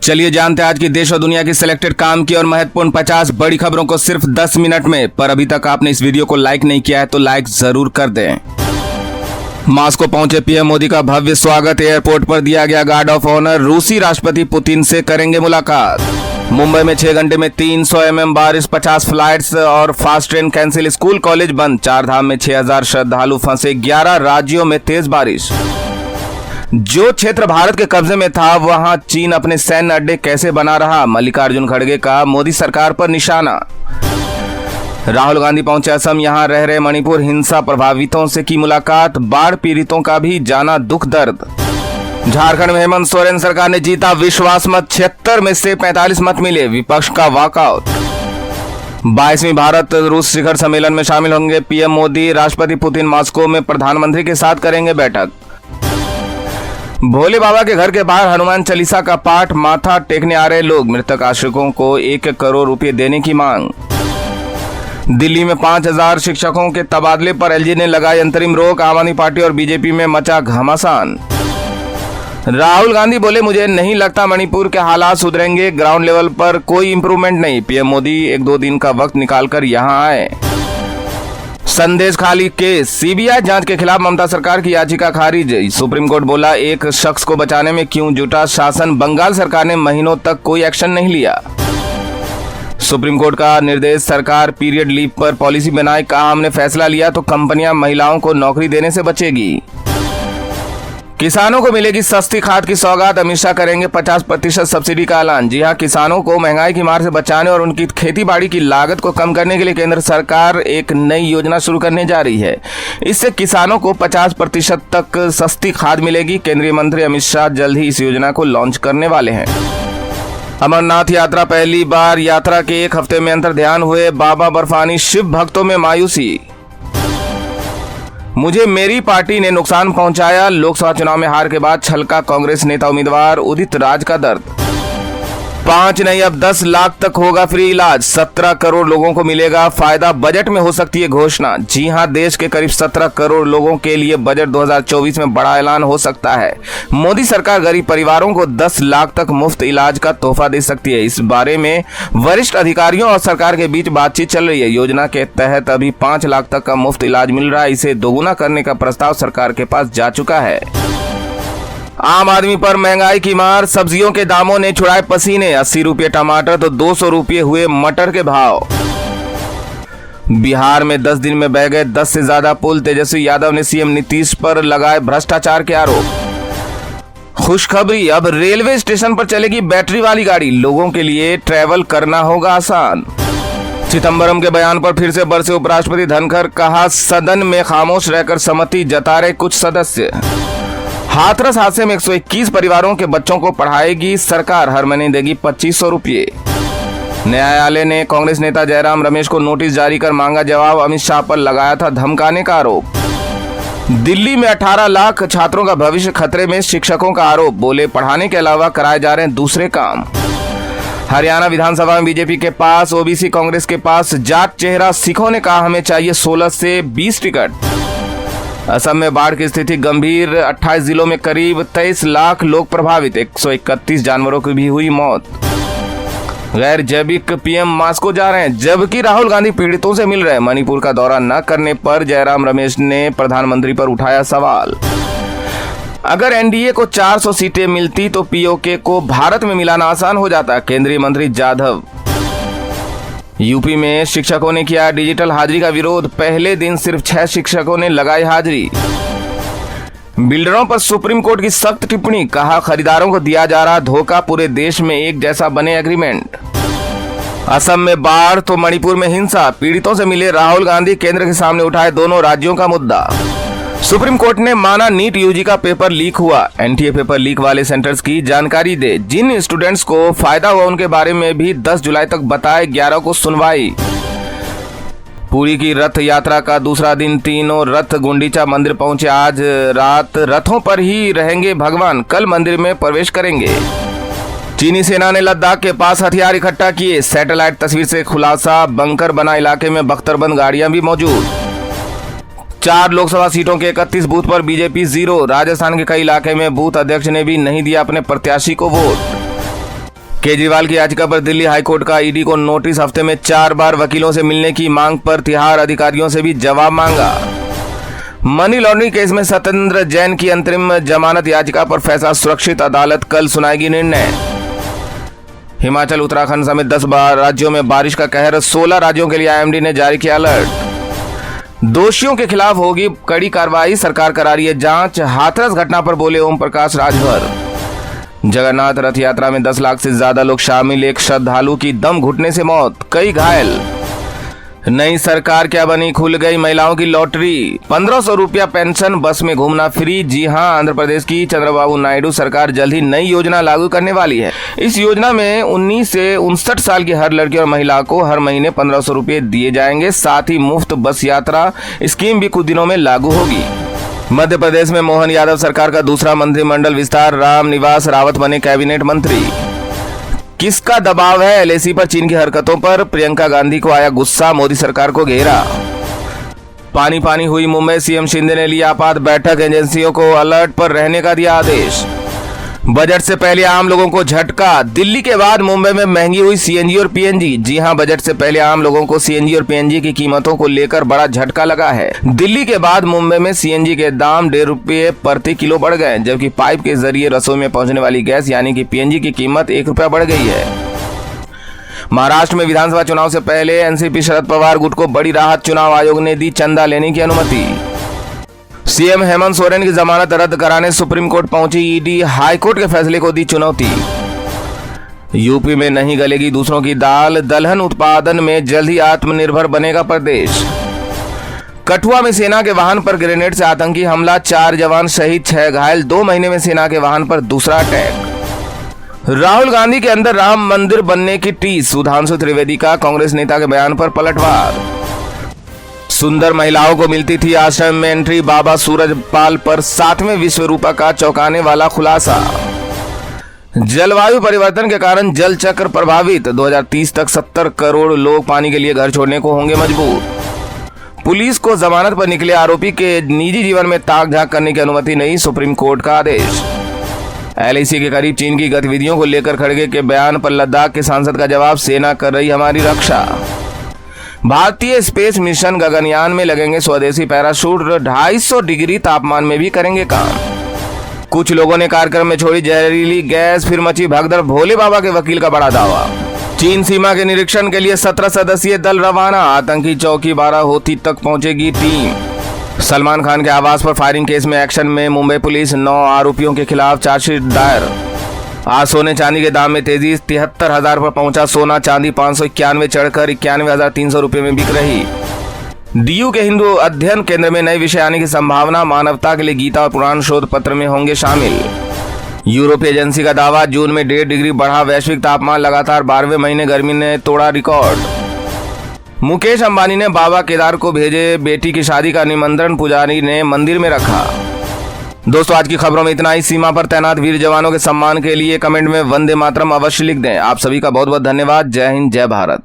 चलिए जानते हैं आज की देश और दुनिया की सिलेक्टेड काम की और महत्वपूर्ण 50 बड़ी खबरों को सिर्फ 10 मिनट में। पर अभी तक आपने इस वीडियो को लाइक नहीं किया है तो लाइक जरूर कर दें। मॉस्को पहुंचे पीएम मोदी का भव्य स्वागत। एयरपोर्ट पर दिया गया गार्ड ऑफ ऑनर। रूसी राष्ट्रपति पुतिन से करेंगे मुलाकात। मुंबई में 6 घंटे में 300 mm बारिश, 50 फ्लाइट्स और fast train cancel. School college बंद। 4 धाम में 6000 श्रद्धालु फंसे। 11 राज्यों में तेज बारिश। जो क्षेत्र भारत के कब्जे में था वहां चीन अपने सैन्य अड्डे कैसे बना रहा। मल्लिकार्जुन खड़गे का मोदी सरकार पर निशाना। राहुल गांधी पहुंचे असम। यहां रह रहे मणिपुर हिंसा प्रभावितों से की मुलाकात। बाढ़ पीड़ितों का भी जाना दुख दर्द। झारखंड में हेमंत सोरेन सरकार ने जीता विश्वास मत। 76 में से 45 मत मिले। विपक्ष का वॉकआउट। 22वीं भारत रूस शिखर सम्मेलन में शामिल होंगे पीएम मोदी। राष्ट्रपति पुतिन मॉस्को में प्रधानमंत्री के साथ करेंगे बैठक। भोले बाबा के घर के बाहर हनुमान चालीसा का पाठ। माथा टेकने आ रहे लोग। मृतक आश्रितों को 1 करोड़ रुपए देने की मांग। दिल्ली में 5000 शिक्षकों के तबादले पर एलजी ने लगाई अंतरिम रोक। आम आदमी पार्टी और बीजेपी में मचा घमासान। राहुल गांधी बोले, मुझे नहीं लगता मणिपुर के हालात सुधरेंगे। ग्राउंड लेवल पर कोई इंप्रूवमेंट नहीं। पीएम मोदी 1-2 दिन का वक्त निकालकर यहां आए। संदेश खाली केस। सीबीआई जांच के खिलाफ ममता सरकार की याचिका खारिज। सुप्रीम कोर्ट बोला, एक शख्स को बचाने में क्यों जुटा शासन। बंगाल सरकार ने महीनों तक कोई एक्शन नहीं लिया। सुप्रीम कोर्ट का निर्देश, सरकार पीरियड लीव पर पॉलिसी बनाए। कहा, हमने फैसला लिया तो कंपनियां महिलाओं को नौकरी देने से बचेगी। किसानों को मिलेगी सस्ती खाद की सौगात। अमित शाह करेंगे 50% सब्सिडी का ऐलान। जी हां, किसानों को महंगाई की मार से बचाने और उनकी खेती बाड़ी की लागत को कम करने के लिए केंद्र सरकार एक नई योजना शुरू करने जा रही है। इससे किसानों को 50% तक सस्ती खाद मिलेगी। केंद्रीय मंत्री अमित शाह जल्द ही इस योजना को लॉन्च करने वाले हैं। अमरनाथ यात्रा पहली बार। यात्रा के 1 हफ्ते में अंतर ध्यान हुए बाबा बर्फानी। शिव भक्तों में मायूसी। मुझे मेरी पार्टी ने नुकसान पहुंचाया। लोकसभा चुनाव में हार के बाद छलका कांग्रेस नेता उम्मीदवार। उदित राज का दर्द। 5 नहीं अब 10 लाख तक होगा फ्री इलाज। 17 करोड़ लोगों को मिलेगा फायदा। बजट में हो सकती है घोषणा। जी हां, देश के करीब 17 करोड़ लोगों के लिए बजट 2024 में बड़ा ऐलान हो सकता है। मोदी सरकार गरीब परिवारों को 10 लाख तक मुफ्त इलाज का तोहफा दे सकती है। इस बारे में वरिष्ठ अधिकारियों और सरकार के बीच बातचीत चल रही है। योजना के तहत अभी 5 लाख तक का मुफ्त इलाज मिल रहा है। इसे दोगुना करने का प्रस्ताव सरकार के पास जा चुका है। आम आदमी पर महंगाई की मार। सब्जियों के दामों ने छुड़ाए पसीने। 80 रुपये टमाटर तो 200 रुपये हुए मटर के भाव। बिहार में 10 दिन में बह गए 10 से ज्यादा पुल। तेजस्वी यादव ने सीएम नीतीश पर लगाए भ्रष्टाचार के आरोप। खुशखबरी, अब रेलवे स्टेशन पर चलेगी बैटरी वाली गाड़ी। लोगों के लिए ट्रैवल करना होगा आसान। चिदंबरम के बयान पर फिर से बरसे उपराष्ट्रपति धनखड़। कहा, सदन में खामोश रहकर सहमति जता रहे कुछ सदस्य। हाथरस हादसे में 121 परिवारों के बच्चों को पढ़ाएगी सरकार। हर महीने देगी 2500 रुपये। न्यायालय ने कांग्रेस नेता जयराम रमेश को नोटिस जारी कर मांगा जवाब। अमित शाह पर लगाया था धमकाने का आरोप। दिल्ली में 18 लाख छात्रों का भविष्य खतरे में। शिक्षकों का आरोप। बोले, पढ़ाने के अलावा कराए जा रहे हैं दूसरे काम। हरियाणा विधानसभा में बीजेपी के पास ओबीसी, कांग्रेस के पास जाट चेहरा। सिखों ने कहा, हमें चाहिए 16 से 20 टिकट। असम में बाढ़ की स्थिति गंभीर। 28 जिलों में करीब 23 लाख लोग प्रभावित। 131 जानवरों की भी हुई मौत। गैर जैविक पीएम मॉस्को जा रहे हैं, जबकि राहुल गांधी पीड़ितों से मिल रहे हैं। मणिपुर का दौरा न करने पर जयराम रमेश ने प्रधानमंत्री पर उठाया सवाल। अगर एनडीए को 400 सीटें मिलती तो पीओके को भारत में मिलाना आसान हो जाता। केंद्रीय मंत्री जाधव। यूपी में शिक्षकों ने किया डिजिटल हाजिरी का विरोध। पहले दिन सिर्फ 6 शिक्षकों ने लगाई हाजिरी। बिल्डरों पर सुप्रीम कोर्ट की सख्त टिप्पणी। कहा, खरीदारों को दिया जा रहा धोखा। पूरे देश में एक जैसा बने एग्रीमेंट। असम में बाढ़ तो मणिपुर में हिंसा। पीड़ितों से मिले राहुल गांधी। केंद्र के सामने उठाए दोनों राज्यों का मुद्दा। सुप्रीम कोर्ट ने माना नीट यूजी का पेपर लीक हुआ। एनटीए पेपर लीक वाले सेंटर्स की जानकारी दे। जिन स्टूडेंट्स को फायदा हुआ उनके बारे में भी 10 जुलाई तक बताए। 11 को सुनवाई। पुरी की रथ यात्रा का दूसरा दिन। तीनों रथ गुंडीचा मंदिर पहुंचे। आज रात रथों पर ही रहेंगे भगवान। कल मंदिर में प्रवेश करेंगे। चीनी सेना ने लद्दाख के पास हथियार इकट्ठा किए। सैटेलाइट तस्वीर से खुलासा। बंकर बना इलाके में बख्तरबंद गाड़ियां भी मौजूद। 4 लोकसभा सीटों के 31 बूथ पर बीजेपी 0। राजस्थान के कई इलाके में बूथ अध्यक्ष ने भी नहीं दिया अपने प्रत्याशी को वोट। केजरीवाल की याचिका पर दिल्ली हाईकोर्ट का ईडी को नोटिस, हफ्ते में 4 बार वकीलों से मिलने की मांग पर तिहाड़ अधिकारियों से भी जवाब मांगा। मनी लॉन्ड्रिंग केस में सत्येंद्र जैन की अंतरिम जमानत याचिका पर फैसला सुरक्षित, अदालत कल सुनाएगी निर्णय। हिमाचल, उत्तराखंड समेत 10 राज्यों में बारिश का कहर, 16 राज्यों के लिए आईएमडी ने जारी किया अलर्ट। दोषियों के खिलाफ होगी कड़ी कार्रवाई, सरकार करा रही है जांच। हाथरस घटना पर बोले ओम प्रकाश राजभर। जगन्नाथ रथ यात्रा में 10 लाख से ज्यादा लोग शामिल, एक श्रद्धालु की दम घुटने से मौत, कई घायल। नई सरकार क्या बनी, खुल गई महिलाओं की लॉटरी, 1500 रुपया पेंशन, बस में घूमना फ्री। जी हां, आंध्र प्रदेश की चंद्रबाबू नायडू सरकार जल्द ही नई योजना लागू करने वाली है। इस योजना में 19 से 59 साल की हर लड़की और महिला को हर महीने 1500 रुपये दिए जाएंगे। साथ ही मुफ्त बस यात्रा स्कीम भी कुछ दिनों में लागू होगी। मध्य प्रदेश में मोहन यादव सरकार का दूसरा मंत्रिमंडल विस्तार, राम निवास रावत बने कैबिनेट मंत्री। किसका दबाव है एलआईसी पर चीन की हरकतों पर, प्रियंका गांधी को आया गुस्सा, मोदी सरकार को घेरा। पानी पानी हुई मुंबई, सीएम शिंदे ने लिया आपात बैठक, एजेंसियों को अलर्ट पर रहने का दिया आदेश। बजट से पहले आम लोगों को झटका, दिल्ली के बाद मुंबई में महंगी हुई सीएनजी और पीएनजी। जी हां, बजट से पहले आम लोगों को सीएनजी और पीएनजी की कीमतों को लेकर बड़ा झटका लगा है। दिल्ली के बाद मुंबई में सीएनजी के दाम 1.5 रुपये प्रति किलो बढ़ गए, जबकि पाइप के जरिए रसोई में पहुंचने वाली गैस यानी कि पीएनजी की कीमत 1 रुपया बढ़ गई है। महाराष्ट्र में विधानसभा चुनाव से पहले एनसीपी शरद पवार गुट को बड़ी राहत, चुनाव आयोग ने दी चंदा लेने की अनुमति। सीएम हेमंत सोरेन की जमानत रद्द कराने सुप्रीम कोर्ट पहुंची ईडी, हाईकोर्ट के फैसले को दी चुनौती। यूपी में नहीं गलेगी दूसरों की दाल, दलहन उत्पादन में जल्द ही आत्मनिर्भर बनेगा प्रदेश। कठुआ में सेना के वाहन पर ग्रेनेड से आतंकी हमला, 4 जवान शहीद, 6 घायल। 2 महीने में सेना के वाहन पर दूसरा अटैक। राहुल गांधी के अंदर राम मंदिर बनने की टीस, सुधांशु त्रिवेदी का कांग्रेस नेता के बयान पर पलटवार। सुंदर महिलाओं को मिलती थी आश्रम में एंट्री, बाबा सूरजपाल पर 7वें विश्व रूपा का चौंकाने वाला खुलासा। जलवायु परिवर्तन के कारण जल चक्र प्रभावित, 2030 तक 70 करोड़ लोग पानी के लिए घर छोड़ने को होंगे मजबूर। पुलिस को जमानत पर निकले आरोपी के निजी जीवन में ताक झांक करने की अनुमति नहीं, सुप्रीम कोर्ट का आदेश। एलआईसी के करीब चीन की गतिविधियों को लेकर खड़गे के बयान पर लद्दाख के सांसद का जवाब, सेना कर रही हमारी रक्षा। भारतीय स्पेस मिशन गगनयान में लगेंगे स्वदेशी पैराशूट, 250 डिग्री तापमान में भी करेंगे काम। कुछ लोगों ने कार्यक्रम में छोड़ी जहरीली गैस, फिर मची भगदड़, भोले बाबा के वकील का बड़ा दावा। चीन सीमा के निरीक्षण के लिए 17 सदस्यीय दल रवाना, आतंकी चौकी 12 होती तक पहुंचेगी टीम। सलमान खान के आवास पर फायरिंग केस में एक्शन में मुंबई पुलिस, 9 आरोपियों के खिलाफ चार्जशीट दायर। आज सोने चांदी के दाम में तेजी, 73,000 पर पहुंचा सोना, चांदी 591 चढ़कर 91,300 रुपये में बिक रही। डीयू के हिंदू अध्ययन केंद्र में नए विषय आने की संभावना, मानवता के लिए गीता और पुराण शोध पत्र में होंगे शामिल। यूरोपीय एजेंसी का दावा, जून में 1.5 डिग्री बढ़ा वैश्विक तापमान, लगातार 12वें महीने गर्मी ने तोड़ा रिकॉर्ड। मुकेश अंबानी ने बाबा केदार को भेजे बेटी की शादी का निमंत्रण, पुजारी ने मंदिर में रखा। दोस्तों, आज की खबरों में इतना ही। सीमा पर तैनात वीर जवानों के सम्मान के लिए कमेंट में वंदे मातरम अवश्य लिख दें। आप सभी का बहुत बहुत धन्यवाद। जय हिंद, जय भारत।